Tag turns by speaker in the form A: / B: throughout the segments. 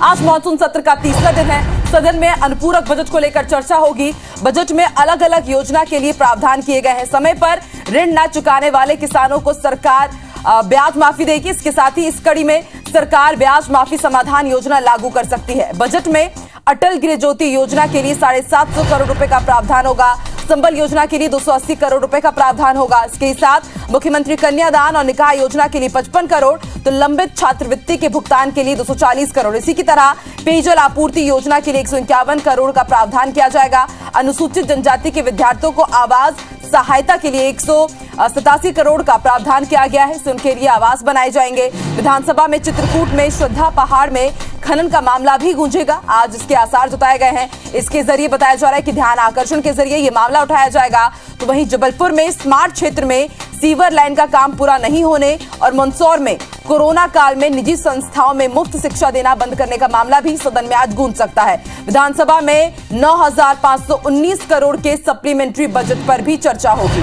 A: आज मानसून सत्र का तीसरा दिन है। सदन में अनुपूरक बजट को लेकर चर्चा होगी। बजट में अलग अलग योजना के लिए प्रावधान किए गए हैं। समय पर ऋण न चुकाने वाले किसानों को सरकार ब्याज माफी देगी। इसके साथ ही इस कड़ी में सरकार ब्याज माफी समाधान योजना लागू कर सकती है। बजट में अटल गृह ज्योति योजना के लिए 750 करोड़ रुपए का प्रावधान होगा। संबल योजना के लिए 280 करोड़ रुपए का प्रावधान होगा। इसके साथ मुख्यमंत्री कन्यादान और निकाह योजना के लिए 55 करोड़, तो लंबित छात्रवृत्ति के भुगतान के लिए 240 करोड़। इसी की तरह पेयजल आपूर्ति योजना के लिए 151 करोड़ का प्रावधान किया जाएगा। अनुसूचित जनजाति के विद्यार्थियों को आवास सहायता के लिए 187 करोड़ का प्रावधान किया गया है। उनके लिए आवास बनाए जाएंगे। विधानसभा में चित्रकूट में श्रद्धा पहाड़ में खनन का मामला भी गूंजेगा। आज इसके आसार जताए गए हैं। इसके जरिए बताया जा रहा है कि ध्यान आकर्षण के जरिए ये मामला उठाया जाएगा। तो वहीं जबलपुर में स्मार्ट क्षेत्र में सीवर लाइन का काम पूरा नहीं होने और मंदसौर में कोरोना काल में निजी संस्थाओं में मुफ्त शिक्षा देना बंद करने का मामला भी सदन में आज गूंज सकता है। विधानसभा में 9,519 करोड़ के सप्लीमेंट्री बजट पर भी चर्चा होगी।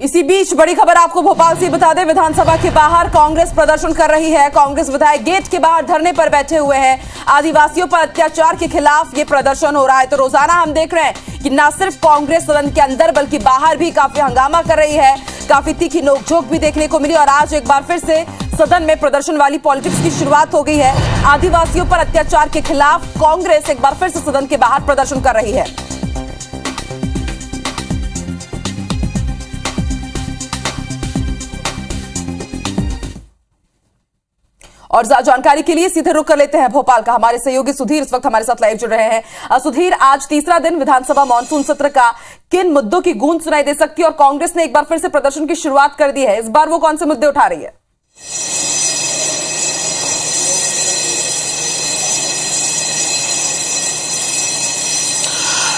A: इसी बीच बड़ी खबर आपको भोपाल से बता दें, विधानसभा के बाहर कांग्रेस प्रदर्शन कर रही है। कांग्रेस विधायक गेट के बाहर धरने पर बैठे हुए हैं। आदिवासियों पर अत्याचार के खिलाफ ये प्रदर्शन हो रहा है। तो रोजाना हम देख रहे हैं कि न सिर्फ कांग्रेस सदन के अंदर बल्कि बाहर भी काफी हंगामा कर रही है। काफी तीखी नोकझोंक भी देखने को मिली और आज एक बार फिर से सदन में प्रदर्शन वाली पॉलिटिक्स की शुरुआत हो गई है। आदिवासियों पर अत्याचार के खिलाफ कांग्रेस एक बार फिर से सदन के बाहर प्रदर्शन कर रही है। और जानकारी के लिए सीधे रुख कर लेते हैं भोपाल का। हमारे सहयोगी सुधीर इस वक्त हमारे साथ लाइव जुड़ रहे हैं। सुधीर, आज तीसरा दिन विधानसभा मानसून सत्र का, किन मुद्दों की गूंज सुनाई दे सकती है और कांग्रेस ने एक बार फिर से प्रदर्शन की शुरुआत कर दी है। इस बार वो कौन से मुद्दे उठा रही है?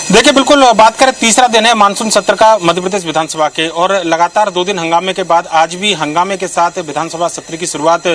B: देखिए, बिल्कुल बात करें, तीसरा दिन है मानसून सत्र का मध्य प्रदेश विधानसभा के और लगातार 2 दिन हंगामे के बाद आज भी हंगामे के साथ विधानसभा सत्र की शुरुआत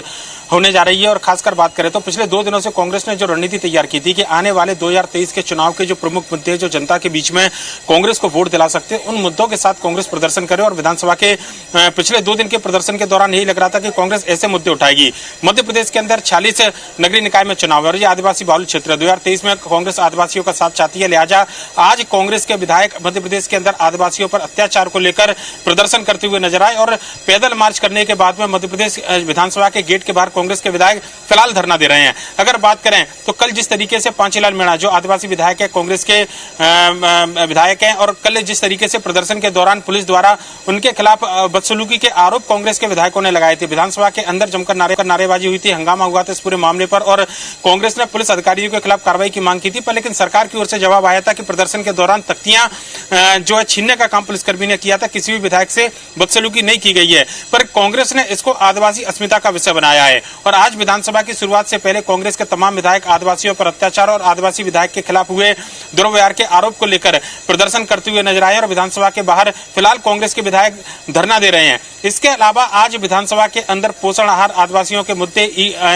B: होने जा रही है। और खासकर बात करें तो पिछले 2 दिनों से कांग्रेस ने जो रणनीति तैयार की थी कि आने वाले 2023 के चुनाव के जो प्रमुख मुद्दे जो जनता के बीच में कांग्रेस को वोट दिला सकते हैं, उन मुद्दों के साथ कांग्रेस प्रदर्शन करे। और विधानसभा के पिछले 2 दिन के प्रदर्शन के दौरान यही लग रहा था कि कांग्रेस ऐसे मुद्दे उठाएगी। मध्य प्रदेश के अंदर 46 नगरीय निकाय में चुनाव है और ये आदिवासी बहुल क्षेत्र है। 2023 में कांग्रेस आदिवासियों का साथ चाहती है, लिहाजा आज कांग्रेस के विधायक मध्य प्रदेश के अंदर आदिवासियों पर अत्याचार को लेकर प्रदर्शन करते हुए नजर आए। और पैदल मार्च करने के बाद में मध्य प्रदेश विधानसभा के गेट के बाहर कांग्रेस के विधायक फिलहाल धरना दे रहे हैं। अगर बात करें तो कल जिस तरीके से पांचीलाल मीणा जो आदिवासी विधायक है, कांग्रेस के विधायक हैं, और कल जिस तरीके से प्रदर्शन के दौरान पुलिस द्वारा उनके खिलाफ बदसलूकी के आरोप कांग्रेस के विधायकों ने लगाए थे, विधानसभा के अंदर जमकर नारेबाजी हुई थी, हंगामा हुआ था इस पूरे मामले पर और कांग्रेस ने पुलिस अधिकारियों के खिलाफ कार्रवाई की मांग की थी। पर लेकिन सरकार की ओर से जवाब आया था कि प्रदर्शन के दौरान तख्तियां जो है छीनने का काम पुलिसकर्मी ने किया था, किसी भी विधायक से बदसलूकी नहीं की गई है। पर कांग्रेस ने इसको आदिवासी अस्मिता का विषय बनाया है। और आज विधानसभा की शुरुआत से पहले कांग्रेस के तमाम विधायक आदिवासियों पर अत्याचार और आदिवासी विधायक के खिलाफ हुए दुर्व्यवहार के आरोप को लेकर प्रदर्शन करते हुए नजर आए और विधानसभा के बाहर फिलहाल कांग्रेस के विधायक धरना दे रहे हैं। इसके अलावा आज विधानसभा के अंदर पोषण आहार, आदिवासियों के मुद्दे,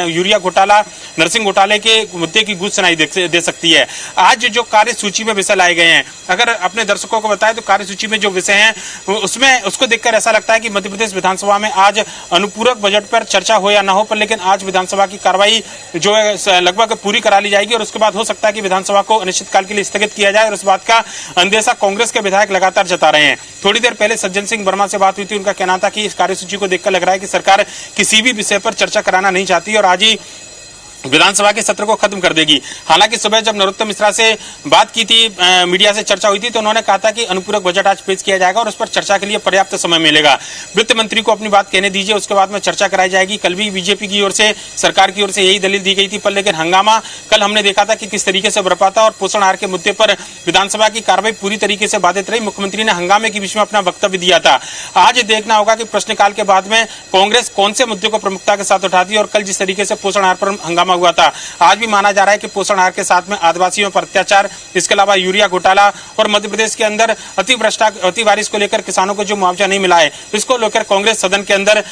B: यूरिया घोटाला, नर्सिंग घोटाले के मुद्दे की गूंज सुनाई दे सकती है। आज जो कार्य सूची में विषय लाए गए हैं, अगर अपने दर्शकों को बताएं तो कार्य सूची में जो विषय हैं उसमें उसको देखकर ऐसा लगता है कि मध्य प्रदेश विधानसभा में आज अनुपूरक बजट पर चर्चा हो या ना हो, पर लेकिन आज विधानसभा की कार्रवाई जो है लगभग पूरी करा ली जाएगी और उसके बाद हो सकता है कि विधानसभा को अनिश्चितकाल के लिए स्थगित किया जाए। और इस बात का अंदेशा कांग्रेस के विधायक लगातार जता रहे हैं। थोड़ी देर पहले सज्जन सिंह वर्मा से बात हुई थी, उनका कहना था कि इस कार्यसूची को देखकर लग रहा है कि सरकार किसी भी विषय पर चर्चा कराना नहीं चाहती और आज ही विधानसभा के सत्र को खत्म कर देगी। हालांकि सुबह जब नरोत्तम मिश्रा से बात की थी, मीडिया से चर्चा हुई थी, तो उन्होंने कहा था कि अनुपूरक बजट आज पेश किया जाएगा और उस पर चर्चा के लिए पर्याप्त समय मिलेगा। वित्त मंत्री को अपनी बात कहने दीजिए, उसके बाद में चर्चा कराई जाएगी। कल भी बीजेपी की ओर से, सरकार की ओर से यही दलील दी गई थी, पर लेकिन हंगामा कल हमने देखा था कि किस तरीके से बरपा था और पोषण आहार के मुद्दे पर विधानसभा की कार्रवाई पूरी तरीके से बाधित रही। मुख्यमंत्री ने हंगामे के बीच में अपना वक्तव्य दिया था। आज देखना होगा कि प्रश्नकाल के बाद में कांग्रेस कौन से मुद्दे को प्रमुखता के साथ उठाती है और कल जिस तरीके से पोषण आहार पर हंगामा हुआ था, आज भी माना जा रहा है कि पोषण आहार के साथ में आदिवासियों पर अत्याचार, इसके अलावा यूरिया घोटाला और मध्य प्रदेश के अंदर अति बारिश को लेकर किसानों को जो मुआवजा नहीं मिला है, इसको लेकर कांग्रेस सदन के अंदर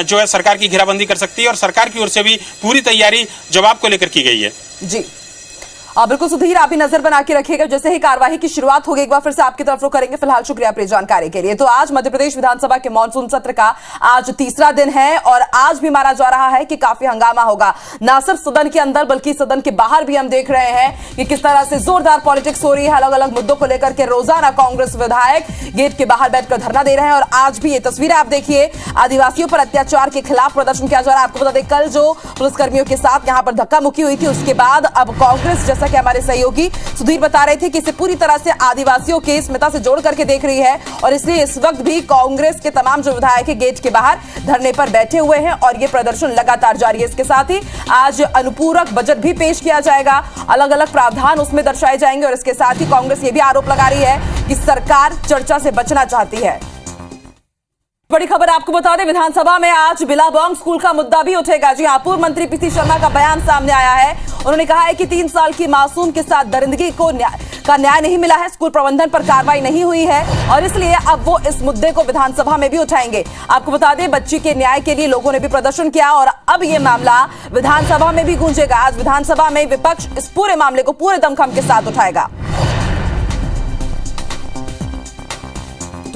B: जो है सरकार की घेराबंदी कर सकती है और सरकार की ओर से भी पूरी तैयारी जवाब को लेकर की गई है।
A: जी, बिल्कुल सुधीर, आप भी नजर बना के रखिएगा। जैसे ही कार्यवाही की शुरुआत होगी एक बार फिर से आपकी तरफ रुख करेंगे। फिलहाल शुक्रिया अपनी जानकारी के लिए। तो आज मध्य प्रदेश विधानसभा के मानसून सत्र का आज तीसरा दिन है और आज भी माना जा रहा है कि काफी हंगामा होगा, ना सिर्फ सदन के अंदर बल्कि सदन के बाहर भी हम देख रहे हैं कि किस तरह से जोरदार पॉलिटिक्स हो रही है। अलग अलग मुद्दों को लेकर के रोजाना कांग्रेस विधायक गेट के बाहर बैठकर धरना दे रहे हैं और आज भी ये तस्वीरें आप देखिए, आदिवासियों पर अत्याचार के खिलाफ प्रदर्शन किया जा रहा है। आपको बता दें कल जो पुलिसकर्मियों के साथ यहां पर धक्का मुक्की हुई थी उसके बाद अब कांग्रेस, जैसा कि हमारे सहयोगी सुधीर बता रहे थे, कि इसे पूरी तरह से आदिवासियों की स्मिता से जोड़ करके देख रही है और इसलिए इस वक्त भी कांग्रेस के तमाम जो विधायक है गेट के बाहर धरने पर बैठे हुए हैं और यह प्रदर्शन लगातार जारी है। इसके साथ ही आज अनुपूरक बजट भी पेश किया जाएगा, अलग अलग प्रावधान उसमें दर्शाए जाएंगे और इसके साथ ही कांग्रेस ये भी आरोप लगा रही है कि सरकार चर्चा से बचना चाहती है। बड़ी खबर आपको बता दें, विधानसभा में आज बिलाबोंग स्कूल का मुद्दा भी उठेगा। जी हां, पूर्व मंत्री पीसी शर्मा का बयान सामने आया है। उन्होंने कहा है कि 3 साल की मासूम के साथ दरिंदगी को न्याय नहीं मिला है, स्कूल प्रबंधन पर कार्रवाई नहीं हुई है और इसलिए अब वो इस मुद्दे को विधानसभा में भी उठाएंगे। आपको बता दें बच्ची के न्याय के लिए लोगों ने भी प्रदर्शन किया और अब ये मामला विधानसभा में भी गूंजेगा। आज विधानसभा में विपक्ष इस पूरे मामले को पूरे दमखम के साथ उठाएगा।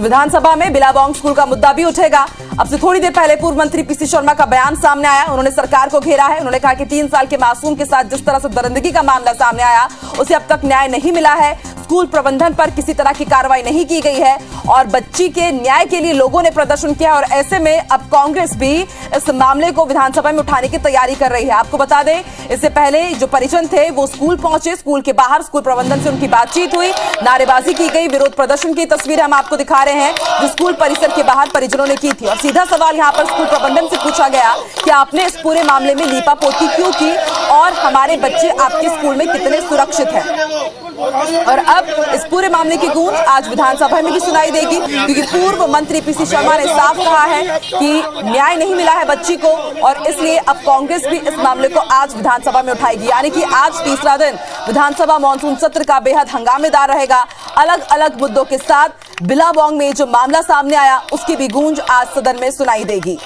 A: विधानसभा में बिलाबोंग स्कूल का मुद्दा भी उठेगा। अब से थोड़ी देर पहले पूर्व मंत्री पीसी शर्मा का बयान सामने आया, उन्होंने सरकार को घेरा है। उन्होंने कहा कि 3 साल के मासूम के साथ जिस तरह से दरिंदगी का मामला सामने आया उसे अब तक न्याय नहीं मिला है, स्कूल प्रबंधन पर किसी तरह की कार्रवाई नहीं की गई है और बच्ची के न्याय के लिए लोगों ने प्रदर्शन किया और ऐसे में अब कांग्रेस भी इस मामले को विधानसभा में उठाने की तैयारी कर रही है। आपको बता दें इससे पहले जो परिजन थे वो स्कूल पहुंचे, स्कूल के बाहर स्कूल प्रबंधन से उनकी बातचीत हुई, नारेबाजी की गई, विरोध प्रदर्शन की तस्वीरें हम आपको दिखा रहे हैं जो स्कूल परिसर के बाहर परिजनों ने की थी और सीधा सवाल यहां पर स्कूल प्रबंधन से पूछा गया कि आपने इस पूरे मामले में लीपापोती क्यों की और हमारे बच्चे आपके स्कूल में कितने सुरक्षित हैं। और अब इस पूरे मामले की गूंज आज विधानसभा में भी सुनाई देगी क्योंकि पूर्व मंत्री पीसी शर्मा ने साफ कहा है कि न्याय नहीं मिला है बच्ची को और इसलिए अब कांग्रेस भी इस मामले को आज विधानसभा में उठाएगी। यानी कि आज तीसरा दिन विधानसभा मानसून सत्र का बेहद हंगामेदार रहेगा। अलग अलग मुद्दों के साथ बिलाबोंग में जो मामला सामने आया उसकी भी गूंज आज सदन में सुनाई देगी।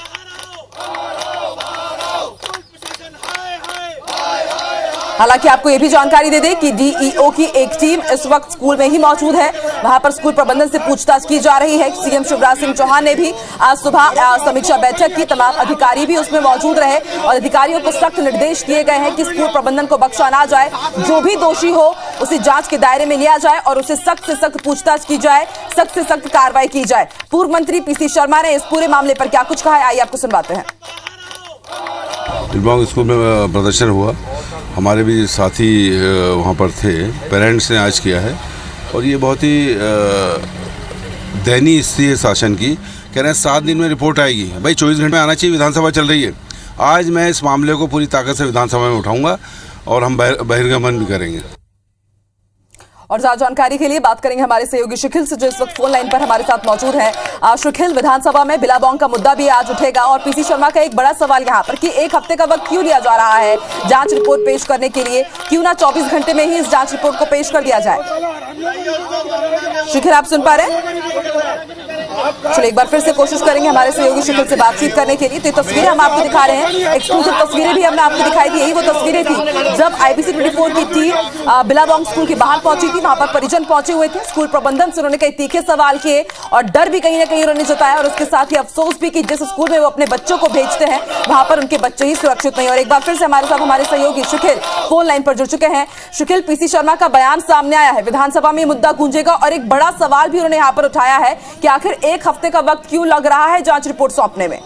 A: हालांकि आपको यह भी जानकारी दे दें कि डीईओ की एक टीम इस वक्त स्कूल में ही मौजूद है, वहां पर स्कूल प्रबंधन से पूछताछ की जा रही है। सीएम शिवराज सिंह चौहान ने भी आज सुबह समीक्षा बैठक की, तमाम अधिकारी भी उसमें मौजूद रहे और अधिकारियों को सख्त निर्देश दिए गए हैं कि स्कूल प्रबंधन को बख्शा ना जाए, जो भी दोषी हो उसे जांच के दायरे में लिया जाए और उसे सख्त से सख्त पूछताछ की जाए, सख्त से सख्त कार्रवाई की जाए। पूर्व मंत्री पीसी शर्मा ने इस पूरे मामले पर क्या कुछ कहा है, आइए आपको सुनवाते हैं।
C: बिलाबोंग स्कूल में प्रदर्शन हुआ, हमारे भी साथी वहाँ पर थे, पेरेंट्स ने आज किया है और ये बहुत ही दयनीय स्थिति है शासन की। कह रहे हैं 7 दिन में रिपोर्ट आएगी, भाई 24 घंटे में आना चाहिए, विधानसभा चल रही है। आज मैं इस मामले को पूरी ताकत से विधानसभा में उठाऊंगा और हम बहिर्गमन भी करेंगे।
A: और ज्यादा जानकारी के लिए बात करेंगे हमारे सहयोगी शिखिल से जो इस वक्त फोन लाइन पर हमारे साथ मौजूद है। शिखिल, विधानसभा में बिलाबोंग का मुद्दा भी आज उठेगा और पीसी शर्मा का एक बड़ा सवाल यहाँ पर कि 1 हफ्ते का वक्त क्यों लिया जा रहा है जांच रिपोर्ट पेश करने के लिए, क्यों ना 24 घंटे में ही इस जांच रिपोर्ट को पेश कर दिया जाए। शिखिल, आप सुन पा रहे हैं? चलिए एक बार फिर से कोशिश करेंगे हमारे सहयोगी शिखिल से बातचीत करने के लिए। तो ये तस्वीरें हम आपको दिखा रहे हैं, एक्सक्लूसिव तस्वीरें भी हमने आपको दिखाई थी। यही वो तस्वीरें थी जब IBC 24 की टीम बिलाबोंग स्कूल के बाहर पहुंची थी, वहां पर परिजन पहुंचे हुए थे। स्कूल प्रबंधन से उन्होंने कई तीखे सवाल किए और डर भी कहीं ना कहीं उन्होंने जताया और उसके साथ ही अफसोस भी कि जिस स्कूल में वो अपने बच्चों को भेजते हैं वहां पर उनके बच्चे ही सुरक्षित नहीं। और एक बार फिर से हमारे साथ हमारे सहयोगी शिखिल फोन लाइन पर जुड़ चुके हैं। शिखिल, पीसी शर्मा का बयान सामने आया है, विधानसभा में मुद्दा गूंजेगा और एक बड़ा सवाल भी उन्होंने यहां पर उठाया है कि आखिर 1 हफ्ते का वक्त क्यों लग रहा है जांच रिपोर्ट सौंपने में।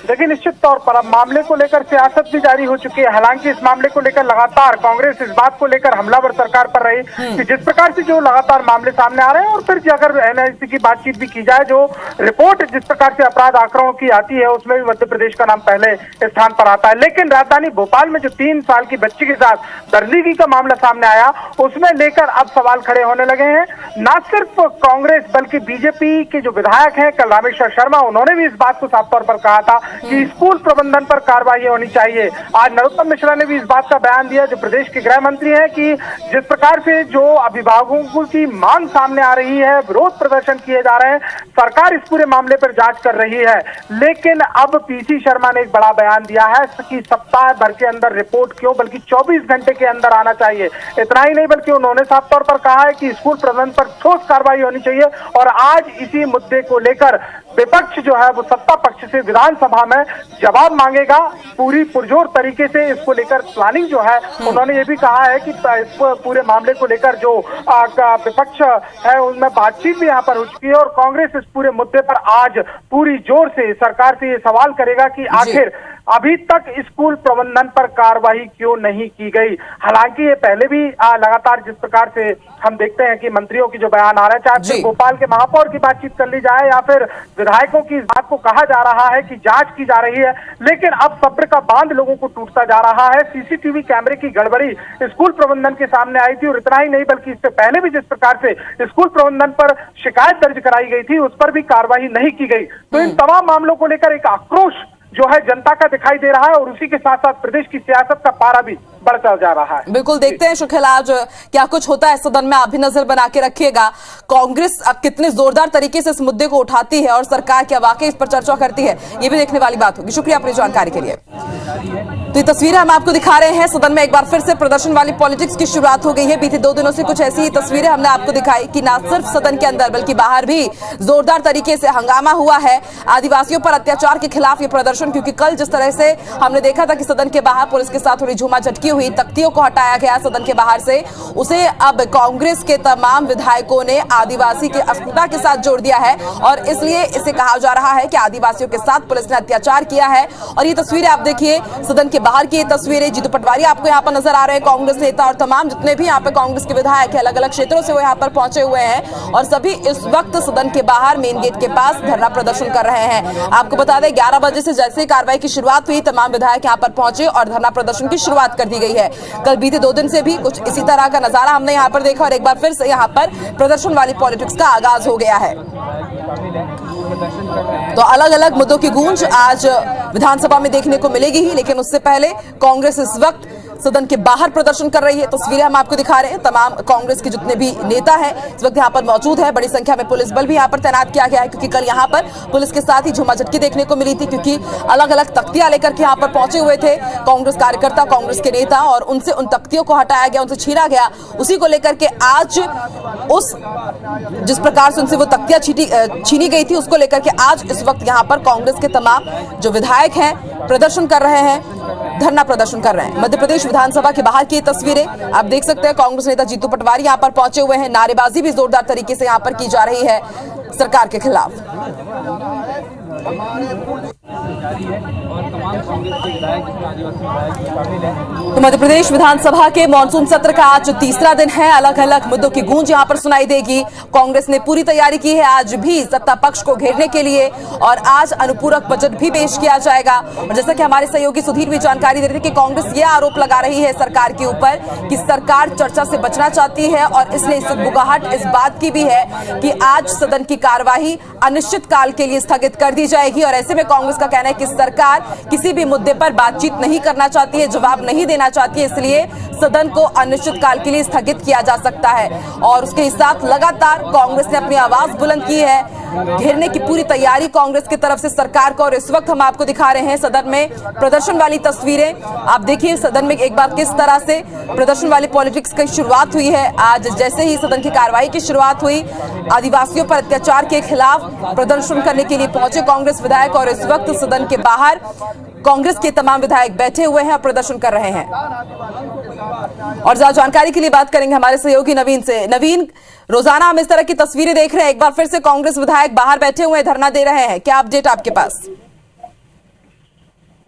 D: देखिए, निश्चित तौर पर अब मामले को लेकर सियासत भी जारी हो चुकी है। हालांकि इस मामले को लेकर लगातार कांग्रेस इस बात को लेकर हमलावर सरकार पर रही कि जिस प्रकार से जो लगातार मामले सामने आ रहे हैं और फिर अगर एनआईसी की बातचीत भी की जाए, जो रिपोर्ट जिस प्रकार से अपराध आंकड़ों की आती है उसमें भी मध्य प्रदेश का नाम पहले स्थान पर आता है। लेकिन राजधानी भोपाल में जो 3 साल की बच्ची के साथ दरिंदगी का मामला सामने आया उसमें लेकर अब सवाल खड़े होने लगे हैं। न सिर्फ कांग्रेस बल्कि बीजेपी के जो विधायक हैं कल रामेश्वर शर्मा, उन्होंने भी इस बात को साफ तौर पर कहा था कि स्कूल प्रबंधन पर कार्रवाई होनी चाहिए। आज नरोत्तम मिश्रा ने भी इस बात का बयान दिया, जो प्रदेश के गृह मंत्री हैं, कि जिस प्रकार से जो अभिभावकों की मांग सामने आ रही है, विरोध प्रदर्शन किए जा रहे हैं, सरकार इस पूरे मामले पर जांच कर रही है। लेकिन अब पीसी शर्मा ने एक बड़ा बयान दिया है कि सप्ताह भर के अंदर रिपोर्ट क्यों, बल्कि 24 घंटे के अंदर आना चाहिए। इतना ही नहीं, बल्कि उन्होंने साफ तौर पर कहा है कि स्कूल प्रबंधन पर ठोस कार्रवाई होनी चाहिए। और आज इसी मुद्दे को लेकर विपक्ष जो है वो सत्ता पक्ष से विधानसभा में जवाब मांगेगा। पूरी पुरजोर तरीके से इसको लेकर प्लानिंग जो है, उन्होंने ये भी कहा है कि इस पूरे मामले को लेकर जो विपक्ष है उनमें बातचीत भी यहाँ पर हो चुकी है। और कांग्रेस इस पूरे मुद्दे पर आज पूरी जोर से सरकार से ये सवाल करेगा कि आखिर अभी तक स्कूल प्रबंधन पर कार्रवाई क्यों नहीं की गई। हालांकि ये पहले भी लगातार जिस प्रकार से हम देखते हैं कि मंत्रियों की जो बयान आ रहा है, चाहे फिर भोपाल के महापौर की बातचीत कर ली जाए या फिर विधायकों की इस बात को कहा जा रहा है कि जांच की जा रही है, लेकिन अब सब्र का बांध लोगों को टूटता जा रहा है। सीसीटीवी कैमरे की गड़बड़ी स्कूल प्रबंधन के सामने आई थी, और इतना ही नहीं बल्कि इससे पहले भी जिस प्रकार से स्कूल प्रबंधन पर शिकायत दर्ज कराई गई थी, उस पर भी कार्रवाई नहीं की गई। तो इन तमाम मामलों को लेकर एक आक्रोश जो है जनता का दिखाई दे रहा है, और उसी के साथ साथ प्रदेश की सियासत का पारा भी बढ़ता जा रहा है।
A: बिल्कुल, देखते हैं शुक्ल आज क्या कुछ होता है सदन में। आप भी नजर बना के रखिएगा कांग्रेस अब कितने जोरदार तरीके से इस मुद्दे को उठाती है और सरकार क्या वाकई इस पर चर्चा करती है, ये भी देखने वाली बात होगी। शुक्रिया अपनी जानकारी के लिए। तो ये तस्वीरें हम आपको दिखा रहे हैं। सदन में एक बार फिर से प्रदर्शन वाली पॉलिटिक्स की शुरुआत हो गई है। बीते 2 दिनों से कुछ ऐसी ही तस्वीरें हमने आपको दिखाई कि ना सिर्फ सदन के अंदर बल्कि बाहर भी जोरदार तरीके से हंगामा हुआ है। आदिवासियों पर अत्याचार के खिलाफ ये प्रदर्शन, क्योंकि कल जिस तरह से हमने देखा था कि सदन के बाहर पुलिस के साथ थोड़ी झूमा झटकी हुई, तख्तियों को हटाया गया सदन के बाहर से, उसे अब कांग्रेस के तमाम विधायकों ने आदिवासी के अस्मिता के साथ जोड़ दिया है। और इसलिए इसे कहा जा रहा है कि आदिवासियों के साथ पुलिस ने अत्याचार किया है। और ये तस्वीरें आप देखिए, सदन के बाहर की ये तस्वीरें। जीतू पटवारी आपको यहाँ पर नजर आ रहे हैं, कांग्रेस नेता और तमाम जितने भी यहाँ पे कांग्रेस के विधायक हैं, अलग अलग क्षेत्रों से वो यहाँ पर पहुंचे हुए हैं, और सभी इस वक्त सदन के बाहर मेन गेट के पास धरना प्रदर्शन कर रहे हैं। आपको बता दें 11 बजे से जैसे ही कार्रवाई की शुरुआत हुई, तमाम विधायक यहाँ पर पहुंचे और धरना प्रदर्शन की शुरुआत कर दी गई है। कल बीते 2 दिन से भी कुछ इसी तरह का नजारा हमने यहाँ पर देखा, और एक बार फिर से यहाँ पर प्रदर्शन वाली पॉलिटिक्स का आगाज हो गया है। तो अलग अलग मुद्दों की गूंज आज विधानसभा में देखने को मिलेगी ही, लेकिन उससे पहले कांग्रेस इस वक्त सदन के बाहर प्रदर्शन कर रही है। तस्वीरें हम आपको दिखा रहे हैं। तमाम कांग्रेस के जितने भी नेता हैं इस वक्त यहाँ पर मौजूद है। बड़ी संख्या में पुलिस बल भी यहाँ पर तैनात किया गया है, क्योंकि कल यहाँ पर पुलिस के साथ ही झूमा झटकी देखने को मिली थी, क्योंकि अलग अलग तख्तियां लेकर के यहाँ पर पहुंचे हुए थे कांग्रेस कार्यकर्ता, कांग्रेस के नेता, और उनसे उन तख्तियों को हटाया गया, उनसे छीना गया। उसी को लेकर के आज उस जिस प्रकार से उनसे वो तख्तियां छीनी गई थी, उसको लेकर के आज इस वक्त यहाँ पर कांग्रेस के तमाम जो विधायक हैं प्रदर्शन कर रहे हैं, धरना प्रदर्शन कर रहे हैं। मध्य प्रदेश विधानसभा के बाहर की तस्वीरें आप देख सकते हैं। कांग्रेस नेता जीतू पटवारी यहां पर पहुंचे हुए हैं। नारेबाजी भी जोरदार तरीके से यहां पर की जा रही है सरकार के खिलाफ। तो मध्य प्रदेश विधानसभा के मानसून सत्र का आज तीसरा दिन है। अलग अलग मुद्दों की गूंज यहां पर सुनाई देगी। कांग्रेस ने पूरी तैयारी की है आज भी सत्ता पक्ष को घेरने के लिए, और आज अनुपूरक बजट भी पेश किया जाएगा। और जैसा कि हमारे सहयोगी सुधीर भी जानकारी दे रहे थे कि कांग्रेस ये आरोप लगा रही है सरकार के ऊपर कि सरकार चर्चा से बचना चाहती है, और इसलिए सुगबुगाहट इस बात की भी है कि आज सदन की कार्यवाही अनिश्चित काल के लिए स्थगित कर दी जाएगी। और ऐसे में कांग्रेस का कहना है कि सरकार किसी भी मुद्दे पर बातचीत नहीं करना चाहती है, जवाब नहीं देना चाहती है, इसलिए सदन को अनिश्चित काल के लिए स्थगित किया जा सकता है। और उसके साथ लगातार कांग्रेस ने अपनी आवाज बुलंद की है, घेरने की पूरी तैयारी कांग्रेस की तरफ से सरकार को। और इस वक्त हम आपको दिखा रहे हैं सदन में प्रदर्शन वाली तस्वीरें। आप देखिए सदन में एक बार किस तरह से प्रदर्शन वाली पॉलिटिक्स की शुरुआत हुई है। आज जैसे ही सदन की कार्रवाई की शुरुआत हुई, आदिवासियों पर अत्याचार के खिलाफ प्रदर्शन करने के लिए पहुंचे कांग्रेस विधायक, और इस वक्त सदन के बाहर कांग्रेस के तमाम विधायक बैठे हुए हैं और प्रदर्शन कर रहे हैं। और ज्यादा जानकारी के लिए बात करेंगे हमारे सहयोगी नवीन से। नवीन, रोजाना हम इस तरह की तस्वीरें देख रहे हैं, एक बार फिर से कांग्रेस विधायक बाहर बैठे हुए धरना दे रहे हैं, क्या अपडेट आपके पास?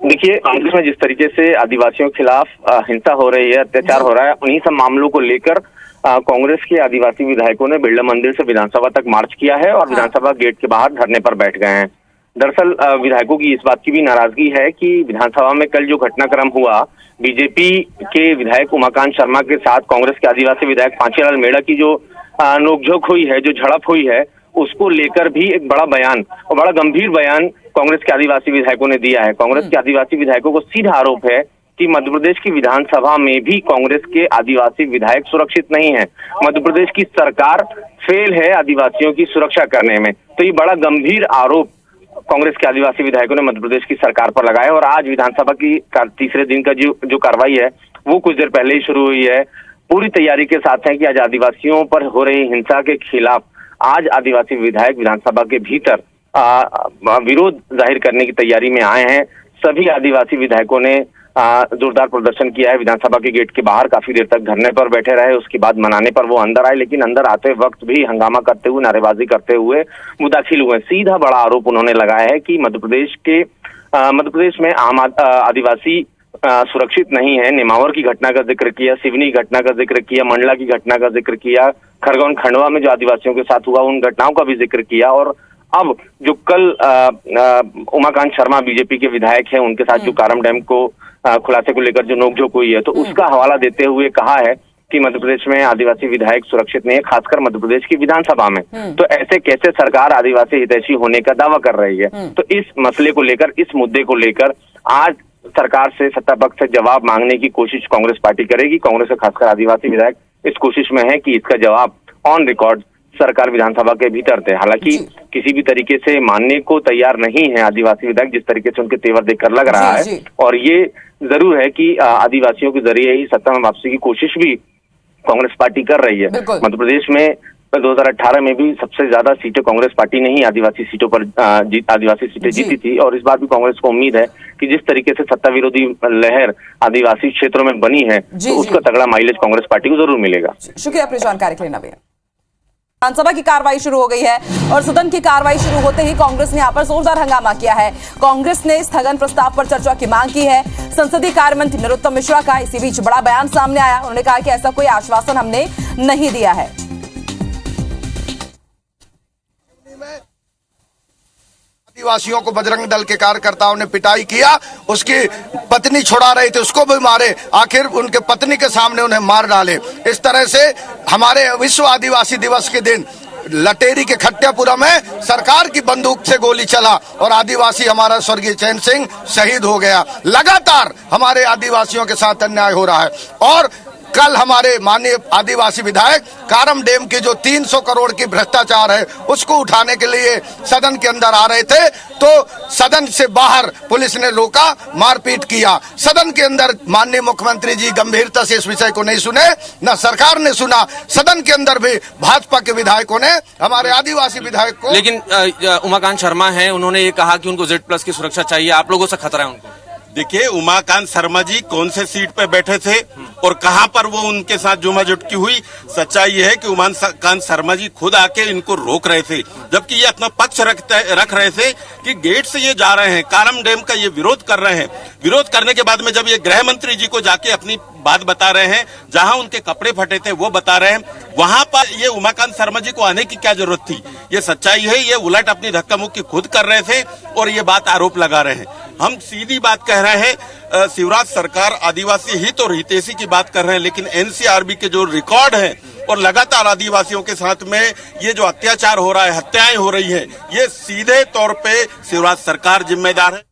E: देखिए, कांग्रेस में जिस तरीके से आदिवासियों के खिलाफ हिंसा हो रही है, अत्याचार हो रहा है, उन्हीं सब मामलों को लेकर कांग्रेस के आदिवासी विधायकों ने बिरला मंदिर से विधानसभा तक मार्च किया है और विधानसभा गेट के बाहर धरने पर बैठ गए हैं। दरअसल विधायकों की इस बात की भी नाराजगी है कि विधानसभा में कल जो घटनाक्रम हुआ, बीजेपी के विधायक उमाकांत शर्मा के साथ कांग्रेस के आदिवासी विधायक पांचीलाल मेड़ा की जो नोकझोंक हुई है, जो झड़प हुई है, उसको लेकर भी एक बड़ा बयान और बड़ा गंभीर बयान कांग्रेस के आदिवासी विधायकों ने दिया है। कांग्रेस के आदिवासी विधायकों को सीधा आरोप है कि मध्य प्रदेश की विधानसभा में भी कांग्रेस के आदिवासी विधायक सुरक्षित नहीं है। मध्य प्रदेश की सरकार फेल है आदिवासियों की सुरक्षा करने में। तो ये बड़ा गंभीर आरोप कांग्रेस के आदिवासी विधायकों ने मध्य प्रदेश की सरकार पर लगाया। और आज विधानसभा की तीसरे दिन का जो कार्रवाई है वो कुछ देर पहले ही शुरू हुई है। पूरी तैयारी के साथ है कि आज आदिवासियों पर हो रही हिंसा के खिलाफ आज आदिवासी विधायक विधानसभा के भीतर विरोध जाहिर करने की तैयारी में आए हैं। सभी आदिवासी विधायकों ने जोरदार प्रदर्शन किया है। विधानसभा के गेट के बाहर काफी देर तक धरने पर बैठे रहे। उसके बाद मनाने पर वो अंदर आए, लेकिन अंदर आते वक्त भी हंगामा करते हुए, नारेबाजी करते हुए वो दाखिल हुए। सीधा बड़ा आरोप उन्होंने लगाया है कि मध्य प्रदेश में आम आदिवासी सुरक्षित नहीं है। नेमावर की घटना का जिक्र किया, सिवनी घटना का जिक्र किया, मंडला की घटना का जिक्र किया, खरगोन खंडवा में जो आदिवासियों के साथ हुआ उन घटनाओं का भी जिक्र किया। और अब जो कल उमाकांत शर्मा बीजेपी के विधायक हैं उनके साथ जो कारम डैम को खुलासे को लेकर जो नोकझोंक हुई है, तो उसका हवाला देते हुए कहा है कि मध्य प्रदेश में आदिवासी विधायक सुरक्षित नहीं है, खासकर मध्य प्रदेश की विधानसभा में। तो ऐसे कैसे सरकार आदिवासी हितैषी होने का दावा कर रही है? तो इस मसले को लेकर, इस मुद्दे को लेकर आज सरकार से, सत्ता पक्ष से जवाब मांगने की कोशिश कांग्रेस पार्टी करेगी। कांग्रेस और खासकर आदिवासी विधायक इस कोशिश में है कि इसका जवाब ऑन रिकॉर्ड सरकार विधानसभा के भीतर दे। हालांकि किसी भी तरीके से मानने को तैयार नहीं है आदिवासी विधायक, जिस तरीके से उनके तेवर देखकर लग रहा है। और ये जरूर है कि आदिवासियों के जरिए ही सत्ता में वापसी की कोशिश भी कांग्रेस पार्टी कर रही है। मध्य प्रदेश में 2018 में भी सबसे ज्यादा सीटें कांग्रेस पार्टी ने ही आदिवासी सीटों पर आदिवासी सीटें जीती थी। और इस बार भी कांग्रेस को उम्मीद है कि जिस तरीके से सत्ता विरोधी लहर आदिवासी क्षेत्रों में बनी है, तो उसका तगड़ा माइलेज कांग्रेस पार्टी को जरूर मिलेगा।
A: शुक्रिया अपनी जानकारी के लिए नवीन। विधानसभा की कार्रवाई शुरू हो गई है और सदन की कार्रवाई शुरू होते ही कांग्रेस ने यहां पर जोरदार हंगामा किया है। कांग्रेस ने स्थगन प्रस्ताव पर चर्चा की मांग की है। संसदीय कार्य मंत्री नरोत्तम मिश्रा का इसी बीच बड़ा बयान सामने आया। उन्होंने कहा कि ऐसा कोई आश्वासन हमने नहीं दिया है।
F: आदिवासियों को बजरंग दल के कार्यकर्ताओं ने पिटाई किया, उसकी पत्नी छुड़ा रहे थे, उसको भी मारे, आखिर उनके पत्नी के सामने उन्हें मार डाले। इस तरह से हमारे विश्व आदिवासी दिवस के दिन लटेरी के खट्टियापुरा में सरकार की बंदूक से गोली चला और आदिवासी हमारा स्वर्गीय चैन सिंह शहीद हो गया। लगातार हमारे आदिवासियों के साथ अन्याय हो रहा है। और कल हमारे माननीय आदिवासी विधायक कारम डैम के जो 300 करोड़ की भ्रष्टाचार है उसको उठाने के लिए सदन के अंदर आ रहे थे, तो सदन से बाहर पुलिस ने रोका, मारपीट किया। सदन के अंदर माननीय मुख्यमंत्री जी गंभीरता से इस विषय को नहीं सुने, न सरकार ने सुना। सदन के अंदर भी भाजपा के विधायकों ने हमारे आदिवासी विधायक को,
G: लेकिन उमाकांत शर्मा हैं, उन्होंने ये कहा कि उनको Z+ की सुरक्षा चाहिए। आप लोगों से खतरा है उनको?
H: देखिए, उमाकांत शर्मा जी कौन से सीट पे बैठे थे और कहां पर वो उनके साथ जुमाजुटकी हुई? सच्चाई ये है कि उमाकांत शर्मा जी खुद आके इनको रोक रहे थे, जबकि ये अपना पक्ष रख रहे थे कि गेट से ये जा रहे हैं, कारम डैम का ये विरोध कर रहे हैं। विरोध करने के बाद में जब ये गृह मंत्री जी को जाके अपनी बात बता रहे हैं, जहां उनके कपड़े फटे थे वो बता रहे हैं, वहां पर ये उमाकांत शर्मा जी को आने की क्या जरूरत थी? ये सच्चाई है, ये उलट अपनी धक्का मुक्की खुद कर रहे थे और ये बात आरोप लगा रहे हैं। हम सीधी बात कह रहे हैं, शिवराज सरकार आदिवासी हित और हितैषी की बात कर रहे हैं, लेकिन NCRB के जो रिकॉर्ड है और लगातार आदिवासियों के साथ में ये जो अत्याचार हो रहा है, हत्याएं हो रही है, ये सीधे तौर पे शिवराज सरकार जिम्मेदार है।